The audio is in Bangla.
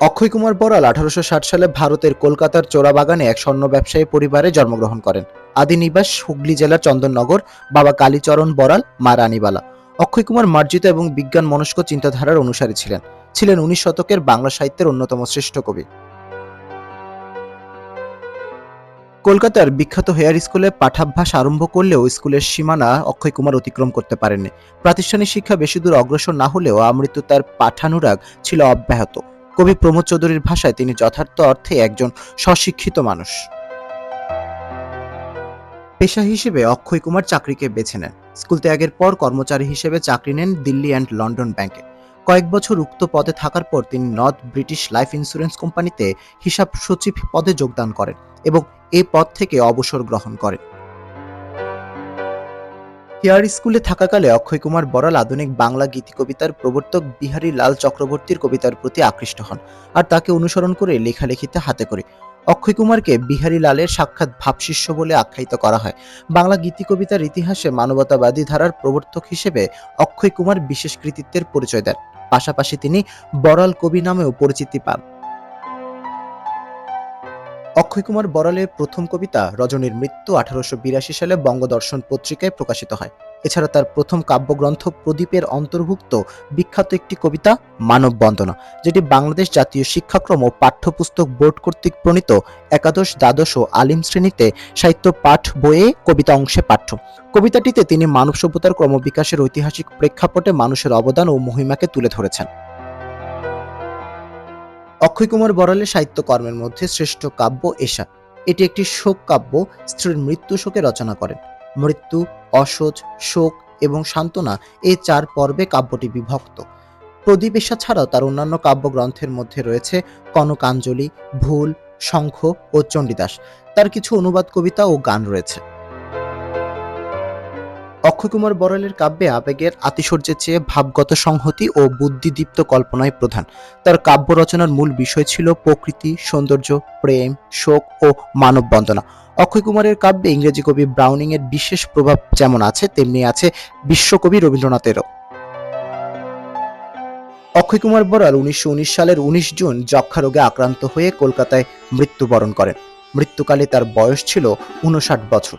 অক্ষয় কুমার বড়াল 1860 সালে ভারতের কলকাতার চোরাবাগানে এক স্বর্ণ ব্যবসায়ী পরিবারে জন্মগ্রহণ করেন। আদি নিবাস হুগলি জেলার চন্দননগর। বাবা কালীচরণ বড়াল, মা রানীবালা। অক্ষয় কুমার মার্জিত এবং বিজ্ঞান মনস্ক চিন্তাধারার অনুসারী ছিলেন। 19 শতকের বাংলা সাহিত্যের অন্যতম শ্রেষ্ঠ কবি। কলকাতার বিখ্যাত হেয়ার স্কুলে পাঠাভ্যাস আরম্ভ করলেও স্কুলের সীমানা অক্ষয় কুমার অতিক্রম করতে পারেননি। প্রাতিষ্ঠানিক শিক্ষা বেশি দূর অগ্রসর না হলেও আমৃত্যু তার পাঠানুরাগ ছিল অব্যাহত। কবি প্রমোদ চৌধুরীর ভাষায় তিনি যথার্থ অর্থে একজন স্বশিক্ষিত মানুষ। পেশা হিসেবে অক্ষয় কুমার চাকরিকে বেছে নেন। স্কুল ত্যাগের পর কর্মচারী হিসেবে চাকরি নেন দিল্লি অ্যান্ড লন্ডন ব্যাংকে। কয়েক বছর উক্ত পদে থাকার পর তিনি নর্থ ব্রিটিশ লাইফ ইন্স্যুরেন্স কোম্পানিতে হিসাব সচিব পদে যোগদান করেন এবং এই পদ থেকে অবসর গ্রহণ করেন। হেয়ার স্কুলে থাকাকালে অক্ষয় কুমার বড়াল আধুনিক বাংলা গীতি কবিতার প্রবর্তক বিহারী লাল চক্রবর্তীর কবিতার প্রতি আকৃষ্ট হন আর তাকে অনুসরণ করে লেখালেখিতে হাতে করি। অক্ষয় কুমারকে বিহারী লালের সাক্ষাৎ ভাবশিষ্য বলে আখ্যায়িত করা হয়। বাংলা গীতি কবিতার ইতিহাসে মানবতাবাদী ধারার প্রবর্তক হিসেবে অক্ষয় কুমার বিশেষ কৃতিত্বের পরিচয় দেন। পাশাপাশি তিনি বড়াল কবি নামেও পরিচিতি পান। অক্ষয় কুমার বড়ালের প্রথম কবিতা রজনীর মৃত্যু 1882 সালে বঙ্গদর্শন পত্রিকায় প্রকাশিত হয়। এছাড়া তার প্রথম কাব্যগ্রন্থ প্রদীপের অন্তর্ভুক্ত বিখ্যাত একটি কবিতা মানব বন্দনা, যেটি বাংলাদেশ জাতীয় শিক্ষাক্রম ও পাঠ্যপুস্তক বোর্ড কর্তৃক প্রণীত একাদশ, দ্বাদশ ও আলিম শ্রেণীতে সাহিত্য পাঠ বইয়ে কবিতা অংশে পাঠ্য। কবিতাটিতে তিনি মানব সভ্যতার ক্রমবিকাশের ঐতিহাসিক প্রেক্ষাপটে মানুষের অবদান ও মহিমাকে তুলে ধরেছেন। অক্ষয় কুমার বড়ালের সাহিত্যকর্মের মধ্যে শ্রেষ্ঠ কাব্য এশা। এটি একটি শোক কাব্য। স্ত্রীর মৃত্যু শোকে রচনা করেন। মৃত্যু, অসহ্য, শোক এবং সান্ত্বনা এই 4 পর্বে কাব্যটি বিভক্ত। প্রদীপ এশা ছাড়াও তার অন্যান্য কাব্যগ্রন্থের মধ্যে রয়েছে কনকাঞ্জলি, ভুল, শঙ্খ ও চণ্ডীদাস। তার কিছু অনুবাদ কবিতা ও গান রয়েছে। অক্ষয় কুমার বড়ালের কাব্যে আবেগের আতিশয্যের চেয়ে ভাবগত সংহতি ও বুদ্ধিদীপ্ত কল্পনাই প্রধান। তার কাব্য রচনার মূল বিষয় ছিল প্রকৃতি, সৌন্দর্য, প্রেম, শোক ও মানব বন্দনা। অক্ষয় কুমারের কাব্যে ইংরেজি কবি ব্রাউনিং এর বিশেষ প্রভাব যেমন আছে, তেমনি আছে বিশ্বকবি রবীন্দ্রনাথেরও। অক্ষয় কুমার বড়াল 1919 সালের 19 জুন যক্ষ্মা রোগে আক্রান্ত হয়ে কলকাতায় মৃত্যুবরণ করেন। মৃত্যুকালে তার বয়স ছিল 59 বছর।